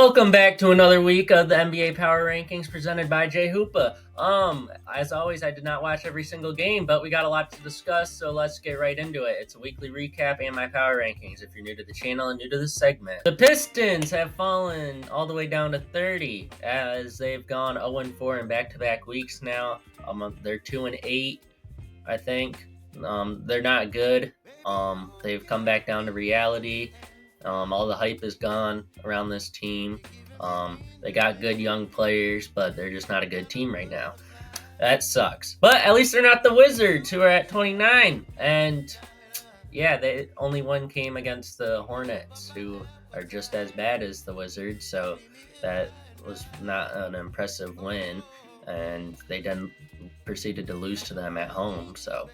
Welcome back to another week of the NBA Power Rankings presented by Jay Hoopa. As always, I did not watch every single game, but we got a lot to discuss, so let's get right into it. It's a weekly recap and my power rankings if you're new to the channel and new to this segment. The Pistons have fallen all the way down to 30 as they've gone 0-4 in back-to-back weeks now. They're 2-8, I think. They're not good. They've come back down to reality. All the hype is gone around this team. They got good young players, but they're just not a good team right now. That sucks. But at least they're not the Wizards, who are at 29. And yeah, they only one came against the Hornets, who are just as bad as the Wizards. So that was not an impressive win. And they then proceeded to lose to them at home. So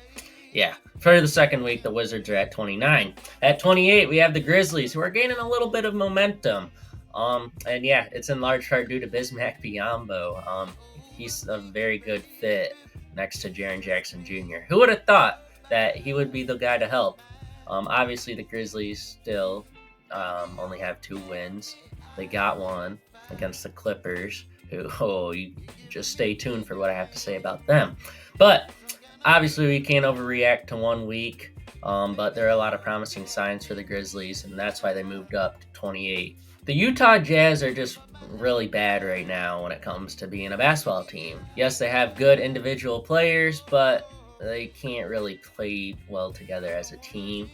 yeah, for the second week, the Wizards are at 29. At 28, we have the Grizzlies, who are gaining a little bit of momentum. And yeah, it's in large part due to Bismack Biyombo. He's a very good fit next to Jaren Jackson Jr. Who would have thought that he would be the guy to help? Obviously, the Grizzlies still only have 2 wins. They got one against the Clippers, who, you just stay tuned for what I have to say about them. But obviously, we can't overreact to 1 week, but there are a lot of promising signs for the Grizzlies, and that's why they moved up to 28. The Utah Jazz are just really bad right now when it comes to being a basketball team. Yes, they have good individual players, but they can't really play well together as a team.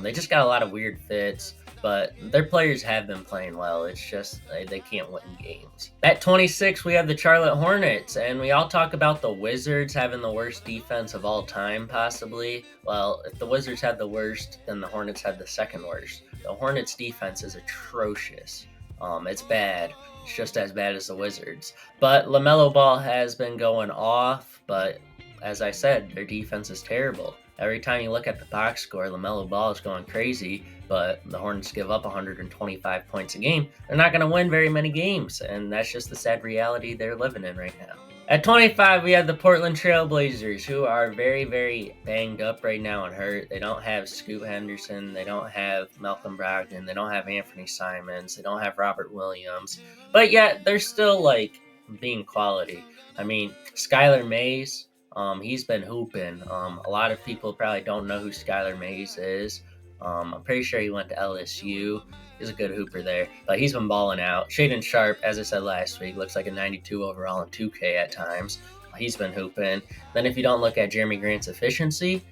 They just got a lot of weird fits, but their players have been playing well. It's just they can't win games. At 26, we have the Charlotte Hornets, and we all talk about the Wizards having the worst defense of all time, possibly. Well, if the Wizards had the worst, then the Hornets had the second worst. The Hornets' defense is atrocious. It's bad. It's just as bad as the Wizards. But LaMelo Ball has been going off, but as I said, their defense is terrible. Every time you look at the box score, LaMelo Ball is going crazy, but the Hornets give up 125 points a game. They're not going to win very many games, and that's just the sad reality they're living in right now. At 25, we have the Portland Trail Blazers, who are very, very banged up right now and hurt. They don't have Scoot Henderson. They don't have Malcolm Brogdon. They don't have Anthony Simons. They don't have Robert Williams. But yet, they're still, being quality. I mean, Skylar Mays, he's been hooping. A lot of people probably don't know who Skylar Mays is. I'm pretty sure he went to LSU. He's a good hooper there, but he's been balling out. Shaedon Sharpe, as I said last week, looks like a 92 overall in 2K at times. He's been hooping. Then if you don't look at Jeremy Grant's efficiency,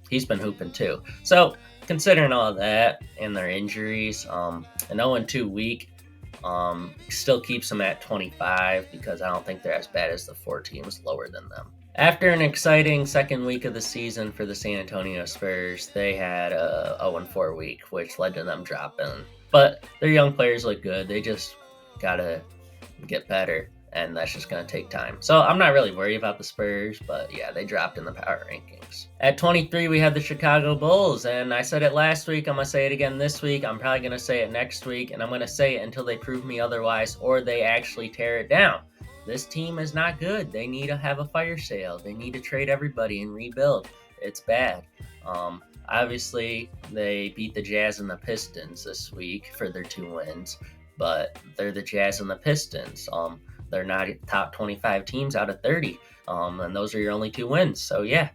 he's been hooping too. So considering all of that and their injuries, an 0-2 week still keeps them at 25 because I don't think they're as bad as the 4 teams lower than them. After an exciting second week of the season for the San Antonio Spurs, they had a 0-4 week, which led to them dropping. But their young players look good. They just got to get better, and that's just going to take time. So I'm not really worried about the Spurs, but yeah, they dropped in the power rankings. At 23, we have the Chicago Bulls, and I said it last week. I'm going to say it again this week. I'm probably going to say it next week, and I'm going to say it until they prove me otherwise or they actually tear it down. This team is not good. They need to have a fire sale. They need to trade everybody and rebuild. It's bad. Obviously, they beat the Jazz and the Pistons this week for their 2 wins, but they're the Jazz and the Pistons. They're not top 25 teams out of 30, and those are your only 2 wins. So yeah,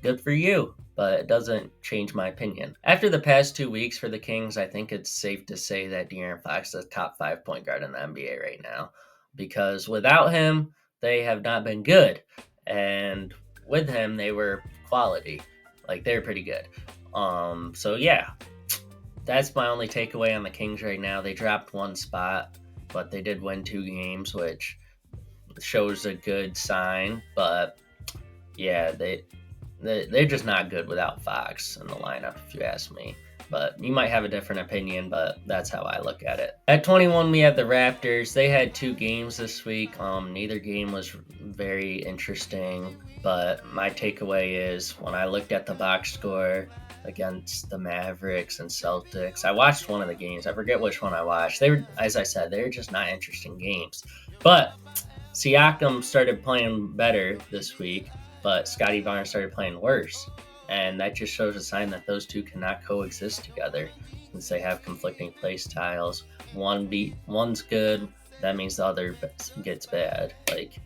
good for you, but it doesn't change my opinion. After the past 2 weeks for the Kings, I think it's safe to say that De'Aaron Fox is the top 5 point guard in the NBA right now. Because without him, they have not been good. And with him, they were quality. They're pretty good. So yeah, that's my only takeaway on the Kings right now. They dropped 1 spot, but they did win 2 games, which shows a good sign. But yeah, they're just not good without Fox in the lineup, if you ask me. But you might have a different opinion, but that's how I look at it. At 21, we have the Raptors. They had 2 games this week. Neither game was very interesting, but my takeaway is when I looked at the box score against the Mavericks and Celtics, I watched one of the games. I forget which one I watched. They were, as I said, they were just not interesting games. But Siakam started playing better this week, but Scottie Barnes started playing worse. And that just shows a sign that those two cannot coexist together since they have conflicting play styles. one's good, that means the other gets bad. Like,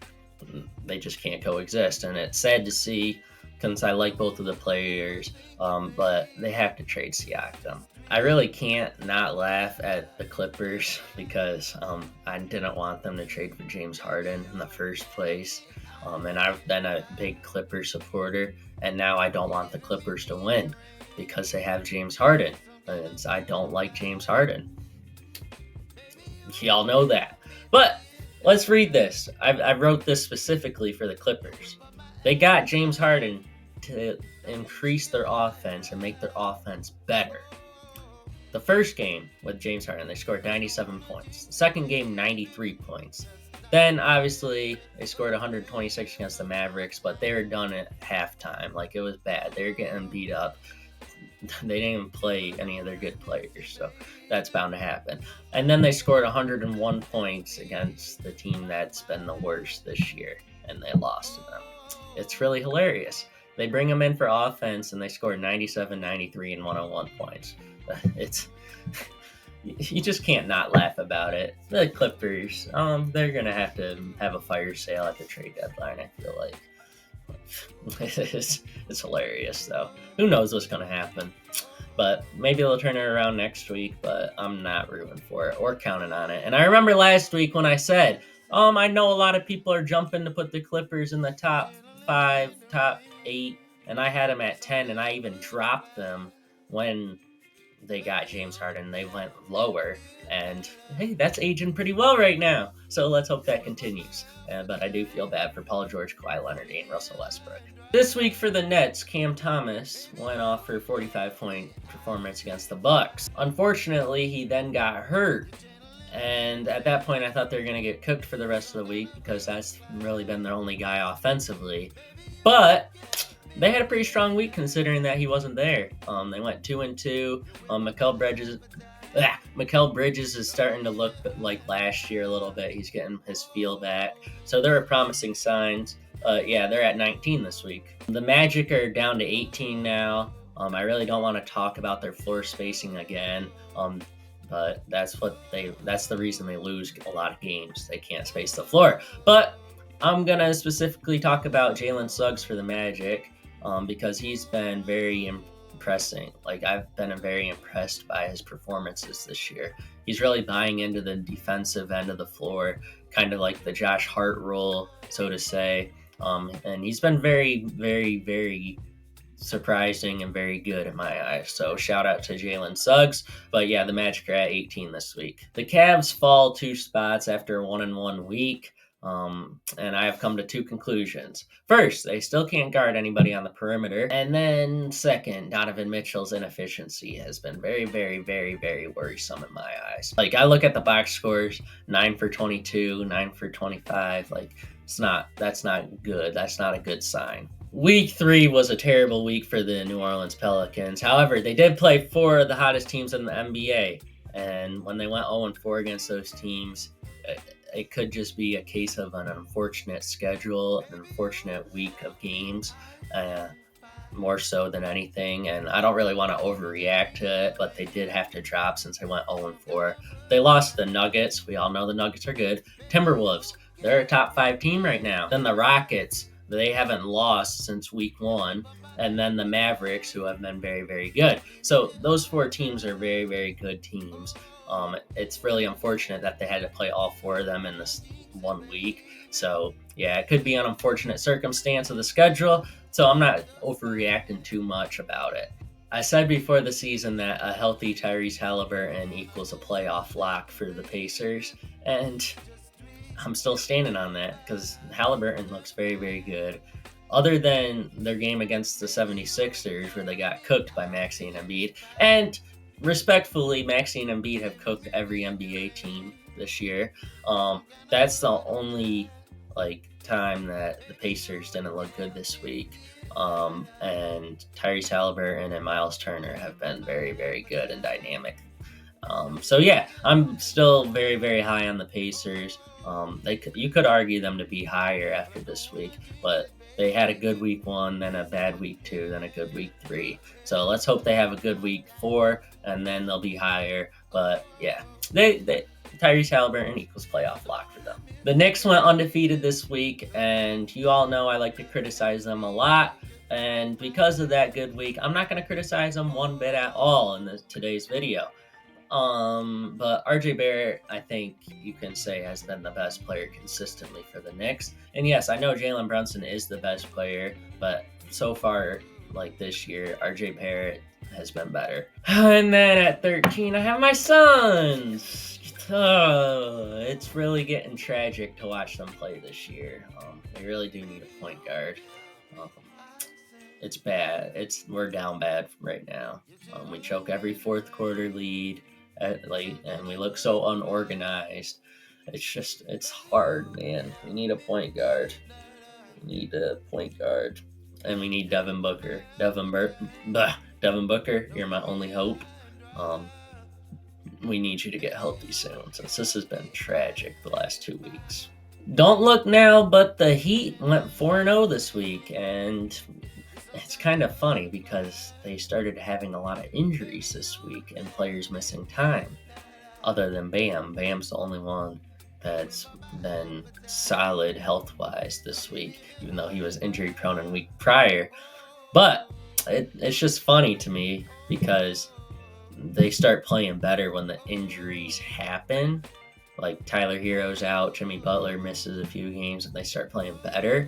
they just can't coexist, and it's sad to see since I like both of the players, but they have to trade Siakam. I really can't not laugh at the Clippers because I didn't want them to trade for James Harden in the first place. And I've been a big Clippers supporter, and now I don't want the Clippers to win because they have James Harden. And I don't like James Harden. Y'all know that. But let's read this. I wrote this specifically for the Clippers. They got James Harden to increase their offense and make their offense better. The first game with James Harden, they scored 97 points. The second game, 93 points. Then, obviously, they scored 126 against the Mavericks, but they were done at halftime. Like, it was bad. They were getting beat up. They didn't even play any of their good players, so that's bound to happen. And then they scored 101 points against the team that's been the worst this year, and they lost to them. It's really hilarious. They bring them in for offense, and they score 97, 93, and 101 points. It's you just can't not laugh about it. The Clippers, they're gonna have to have a fire sale at the trade deadline. I feel like it's hilarious though. Who knows what's gonna happen? But maybe they'll turn it around next week. But I'm not rooting for it or counting on it. And I remember last week when I said, I know a lot of people are jumping to put the Clippers in the top 5, top 8, and I had them at 10, and I even dropped them when they got James Harden. They went lower, and hey, that's aging pretty well right now. So let's hope that continues. But I do feel bad for Paul George, Kawhi Leonard, and Russell Westbrook. This week for the Nets, Cam Thomas went off for a 45-point performance against the Bucks. Unfortunately, he then got hurt. And at that point, I thought they were going to get cooked for the rest of the week because that's really been their only guy offensively. But they had a pretty strong week considering that he wasn't there. They went 2-2. Mikal Bridges is starting to look like last year a little bit. He's getting his feel back. So there are promising signs. They're at 19 this week. The Magic are down to 18 now. I really don't want to talk about their floor spacing again. But that's the reason they lose a lot of games. They can't space the floor. But I'm going to specifically talk about Jalen Suggs for the Magic because he's been very impressing. Like, I've been very impressed by his performances this year. He's really buying into the defensive end of the floor, kind of like the Josh Hart role, so to say. And he's been very, very, very surprising and very good in my eyes. So shout out to Jalen Suggs. But yeah, the Magic are at 18 this week. The Cavs fall 2 spots after a 1-1 week. And I have come to 2 conclusions. First, they still can't guard anybody on the perimeter. And then second, Donovan Mitchell's inefficiency has been very, very, very, very worrisome in my eyes. Like, I look at the box scores, 9 for 22, 9 for 25. Like, that's not good. That's not a good sign. Week 3 was a terrible week for the New Orleans Pelicans. However, they did play 4 of the hottest teams in the NBA. And when they went 0-4 against those teams, it could just be a case of an unfortunate schedule, an unfortunate week of games, more so than anything. And I don't really want to overreact to it, but they did have to drop since they went 0-4. They lost the Nuggets. We all know the Nuggets are good. Timberwolves, they're a top 5 team right now. Then the Rockets, they haven't lost since week 1. And then the Mavericks, who have been very, very good. So those 4 teams are very, very good teams. It's really unfortunate that they had to play all 4 of them in this 1 week. So, yeah, it could be an unfortunate circumstance of the schedule. So I'm not overreacting too much about it. I said before the season that a healthy Tyrese Halliburton equals a playoff lock for the Pacers. And I'm still standing on that because Halliburton looks very, very good. Other than their game against the 76ers where they got cooked by Maxey and Embiid. And respectfully, Maxey and Embiid have cooked every NBA team this year. That's the only time that the Pacers didn't look good this week. And Tyrese Halliburton and Miles Turner have been very, very good and dynamic. So yeah, I'm still very, very high on the Pacers. You could argue them to be higher after this week, but they had a good week 1, then a bad week 2, then a good week 3. So let's hope they have a good week 4, and then they'll be higher. But yeah, they Tyrese Halliburton equals playoff lock for them. The Knicks went undefeated this week, and you all know I like to criticize them a lot. And because of that good week, I'm not going to criticize them one bit at all in today's video. But RJ Barrett, I think you can say, has been the best player consistently for the Knicks. And yes, I know Jalen Brunson is the best player, but so far, like this year, RJ Barrett has been better. And then at 13, I have my Suns. It's really getting tragic to watch them play this year. They really do need a point guard. Um, it's bad. We're down bad right now. We choke every fourth quarter lead and we look so unorganized. It's hard, man. We need a point guard. And we need Devin Booker. Devin Booker, you're my only hope. We need you to get healthy soon, since this has been tragic the last 2 weeks. Don't look now, but the Heat went 4-0 this week, and it's kind of funny because they started having a lot of injuries this week and players missing time. Other than Bam. Bam's the only one that's been solid health-wise this week, even though he was injury-prone in week prior. But it's just funny to me because they start playing better when the injuries happen. Like Tyler Hero's out, Jimmy Butler misses a few games, and they start playing better.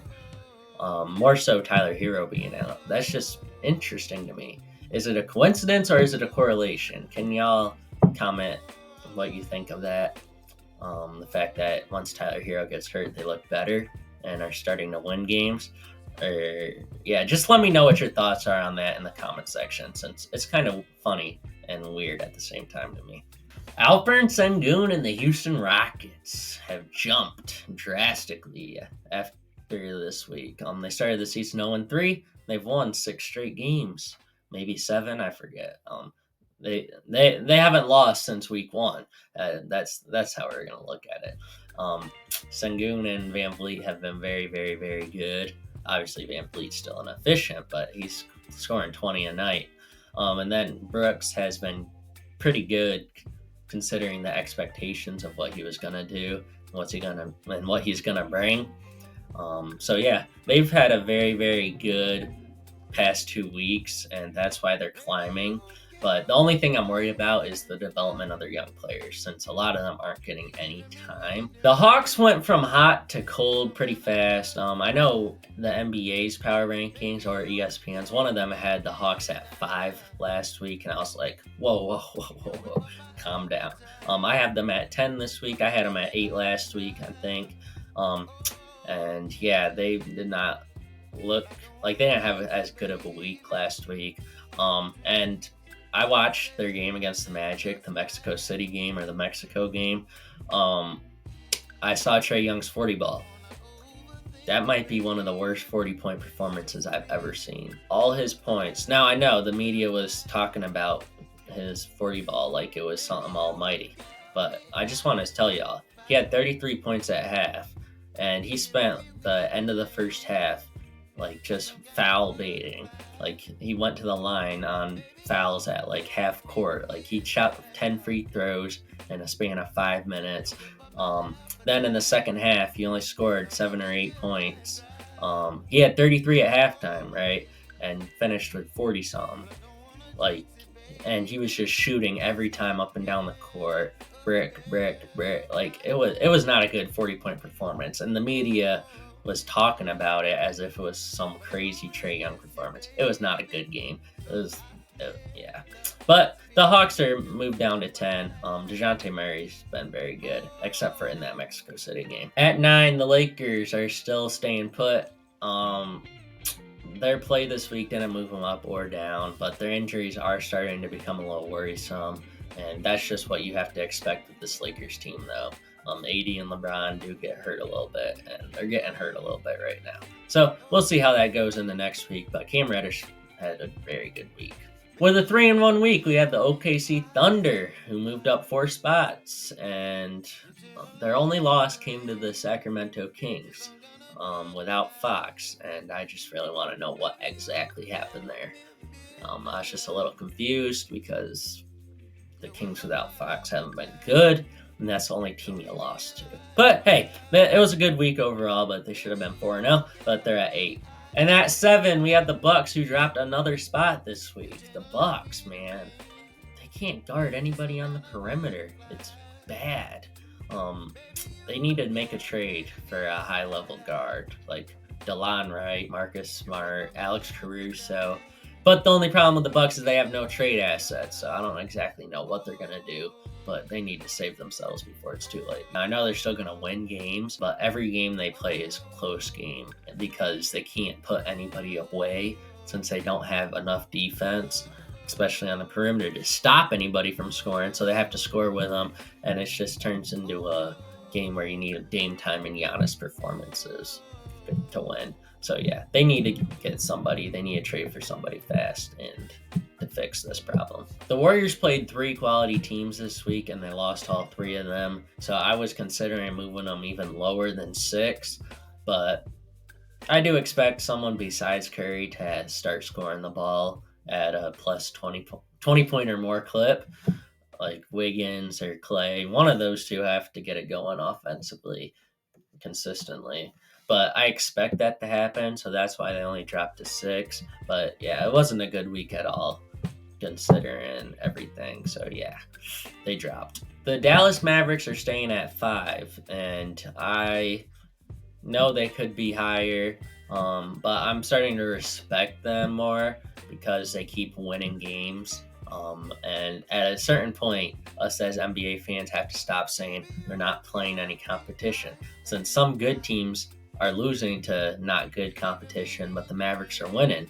More so Tyler Hero being out. That's just interesting to me. Is it a coincidence or is it a correlation? Can y'all comment what you think of that? The fact that once Tyler Hero gets hurt, they look better and are starting to win games. Or yeah, just let me know what your thoughts are on that in the comment section, since it's kind of funny and weird at the same time to me. Alperen Sengun and the Houston Rockets have jumped drastically after this week. They started the season 0-3. They've won 6 straight games, maybe 7, I forget. They haven't lost since week 1. That's how we're gonna look at it. Sengun and Van Vliet have been very, very, very good. Obviously, Van Vliet's still inefficient, but he's scoring 20 a night. And then Brooks has been pretty good considering the expectations of what he was gonna do, what he's gonna bring. So yeah, they've had a very, very good past 2 weeks, and that's why they're climbing. But the only thing I'm worried about is the development of their young players, since a lot of them aren't getting any time. The Hawks went from hot to cold pretty fast. I know the NBA's power rankings or ESPN's, one of them had the Hawks at 5 last week, and I was like, whoa, calm down. I have them at 10 this week. I had them at 8 last week, I think. And yeah, they did not look like they didn't have as good of a week last week. And I watched their game against the Magic, the Mexico City game or the Mexico game. I saw Trae Young's 40 ball. That might be one of the worst 40-point performances I've ever seen. All his points. Now, I know the media was talking about his 40 ball like it was something almighty. But I just want to tell y'all, he had 33 points at half. And he spent the end of the first half like just foul baiting. Like he went to the line on fouls at like half court. Like he shot 10 free throws in a span of 5 minutes. Then in the second half, he only scored 7 or 8 points. He had 33 at halftime, right? And finished with 40 something. And he was just shooting every time up and down the court. Brick. Like it was not a good 40-point performance. And the media was talking about it as if it was some crazy Trae Young performance. It was not a good game. Yeah. But the Hawks are moved down to 10. DeJounte Murray's been very good, except for in that Mexico City game. At 9, the Lakers are still staying put. Their play this week didn't move them up or down, but their injuries are starting to become a little worrisome. And that's just what you have to expect with this Lakers team, though. AD and LeBron do get hurt a little bit, and they're getting hurt a little bit right now. So we'll see how that goes in the next week, but Cam Reddish had a very good week. With a 3-1 week, we have the OKC Thunder, who moved up 4 spots, and their only loss came to the Sacramento Kings without Fox, and I just really want to know what exactly happened there. I was just a little confused because the Kings without Fox haven't been good, and that's the only team you lost to. But hey, it was a good week overall, but they should have been 4-0, but they're at 8. And at 7, we have the Bucks, who dropped another spot this week. The Bucks, man, they can't guard anybody on the perimeter. It's bad. They need to make a trade for a high-level guard, like DeLon Wright, Marcus Smart, Alex Caruso. But the only problem with the Bucks is they have no trade assets, so I don't exactly know what they're going to do, but they need to save themselves before it's too late. Now, I know they're still going to win games, but every game they play is a close game because they can't put anybody away since they don't have enough defense, especially on the perimeter, to stop anybody from scoring, so they have to score with them, and it just turns into a game where you need Dame time and Giannis performances to win. So yeah, they need to get somebody. They need to trade for somebody fast and to fix this problem. The Warriors played 3 quality teams this week, and they lost all 3 of them. So I was considering moving them even lower than 6, but I do expect someone besides Curry to start scoring the ball at a plus 20 point or more clip, like Wiggins or Clay. One of those two have to get it going offensively consistently. But I expect that to happen, so that's why they only dropped to 6. But yeah, it wasn't a good week at all, considering everything. So yeah, they dropped. The Dallas Mavericks are staying at 5, and I know they could be higher, but I'm starting to respect them more because they keep winning games. And at a certain point, us as NBA fans have to stop saying they're not playing any competition, since some good teams are losing to not good competition, but the Mavericks are winning.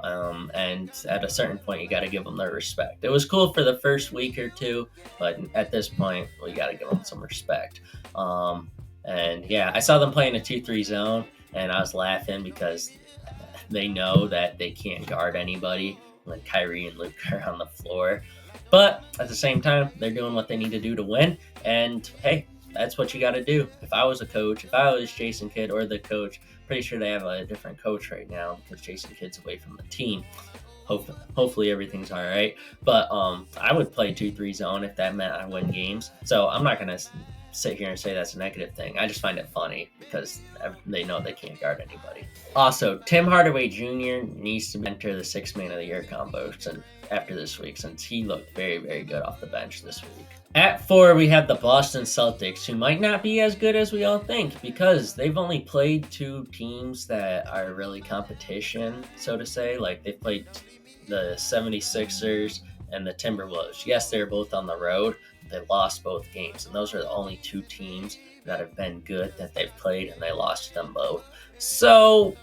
And at a certain point, you got to give them their respect. It was cool for the first week or two, but at this point, we got to give them some respect. And yeah, I saw them playing a 2-3 zone, and I was laughing because they know that they can't guard anybody when Kyrie and Luke are on the floor. But at the same time, they're doing what they need to do to win. And hey, that's what you got to do. If I was a coach, if I was Jason Kidd or the coach, pretty sure they have a different coach right now because Jason Kidd's away from the team. Hopefully everything's all right. But I would play 2-3 zone if that meant I win games. So I'm not going to sit here and say that's a negative thing. I just find it funny because they know they can't guard anybody. Also, Tim Hardaway Jr. needs to enter the 6th Man of the Year combo after this week, since he looked very, very good off the bench this week. At 4, we have the Boston Celtics, who might not be as good as we all think because they've only played 2 teams that are really competition, so to say. Like, they've played the 76ers and the Timberwolves. Yes, they're both on the road. They lost both games, and those are the only 2 teams that have been good that they've played, and they lost them both. So,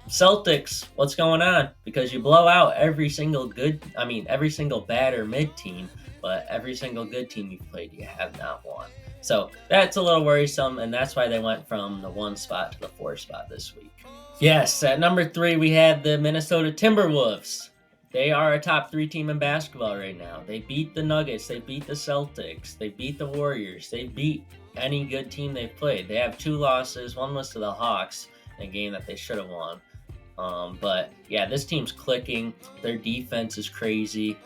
Celtics, what's going on? Because you blow out every single bad or mid team, but every single good team you've played, you have not won. So that's a little worrisome, and that's why they went from the 1 spot to the 4 spot this week. Yes, at number 3, we had the Minnesota Timberwolves. They are a top 3 team in basketball right now. They beat the Nuggets. They beat the Celtics. They beat the Warriors. They beat any good team they've played. They have 2 losses. One was to the Hawks, a game that they should have won. But yeah, this team's clicking. Their defense is crazy.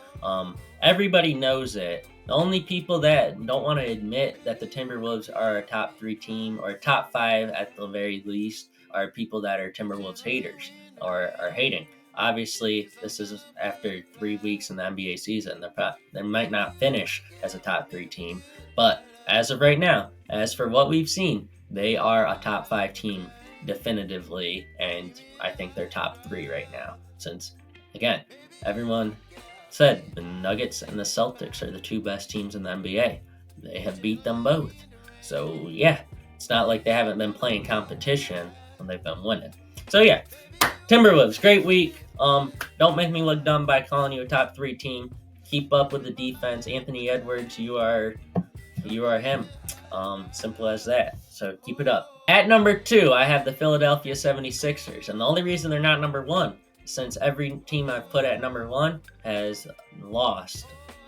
Everybody knows it. The only people that don't want to admit that the Timberwolves are a top 3 team or top 5 at the very least are people that are Timberwolves haters or are hating. Obviously, this is after 3 weeks in the NBA season. They might not finish as a top 3 team, but as of right now, as for what we've seen, they are a top 5 team definitively, and I think they're top 3 right now. Since, again, everyone said the Nuggets and the Celtics are the 2 best teams in the NBA. They have beat them both. So yeah, it's not like they haven't been playing competition when they've been winning. So yeah, Timberwolves, great week. Don't make me look dumb by calling you a top 3 team. Keep up with the defense. Anthony Edwards, you are him. Simple as that. So keep it up. At number 2, I have the Philadelphia 76ers. And the only reason they're not number 1, since every team I've put at number 1 has lost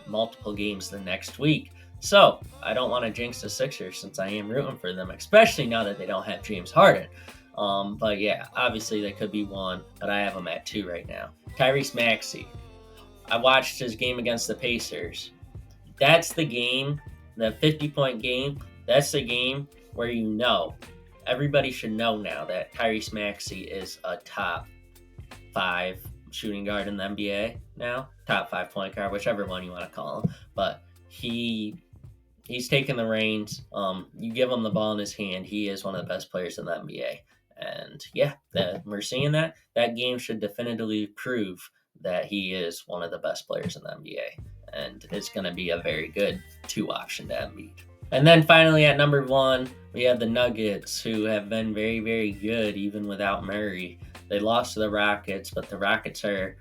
multiple games the next week. So I don't want to jinx the Sixers since I am rooting for them, especially now that they don't have James Harden. But yeah, obviously they could be 1, but I have them at 2 right now. Tyrese Maxey. I watched his game against the Pacers. That's the game, the 50-point game. That's the game where everybody should know now that Tyrese Maxey is a top 5 shooting guard in the NBA now, top 5 point guard, whichever one you want to call him. But he's taking the reins. You give him the ball in his hand, he is one of the best players in the NBA. And yeah, we're seeing that. That game should definitively prove that he is one of the best players in the NBA. And it's going to be a very good 2 option to Embiid. And then finally at number 1, we have the Nuggets, who have been very, very good even without Murray. They lost to the Rockets, but the Rockets are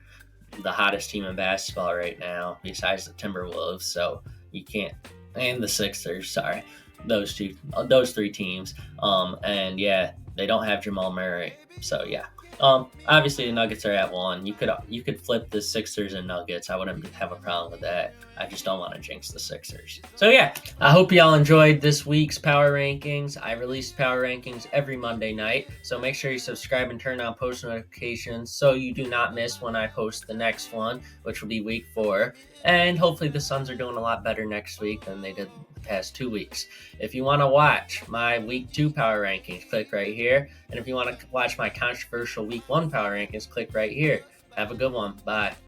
the hottest team in basketball right now, besides the Timberwolves. So you can't, and the Sixers. Sorry, those 3 teams. And yeah, they don't have Jamal Murray. So yeah. Obviously the Nuggets are at 1. You could flip the Sixers and Nuggets. I wouldn't have a problem with that. I just don't want to jinx the Sixers. So yeah, I hope y'all enjoyed this week's Power Rankings. I release Power Rankings every Monday night, so make sure you subscribe and turn on post notifications so you do not miss when I post the next one, which will be week 4. And hopefully the Suns are doing a lot better next week than they did the past 2 weeks. If you want to watch my week 2 Power Rankings, click right here. And if you want to watch my controversial week 1 Power Rankings, click right here. Have a good one. Bye.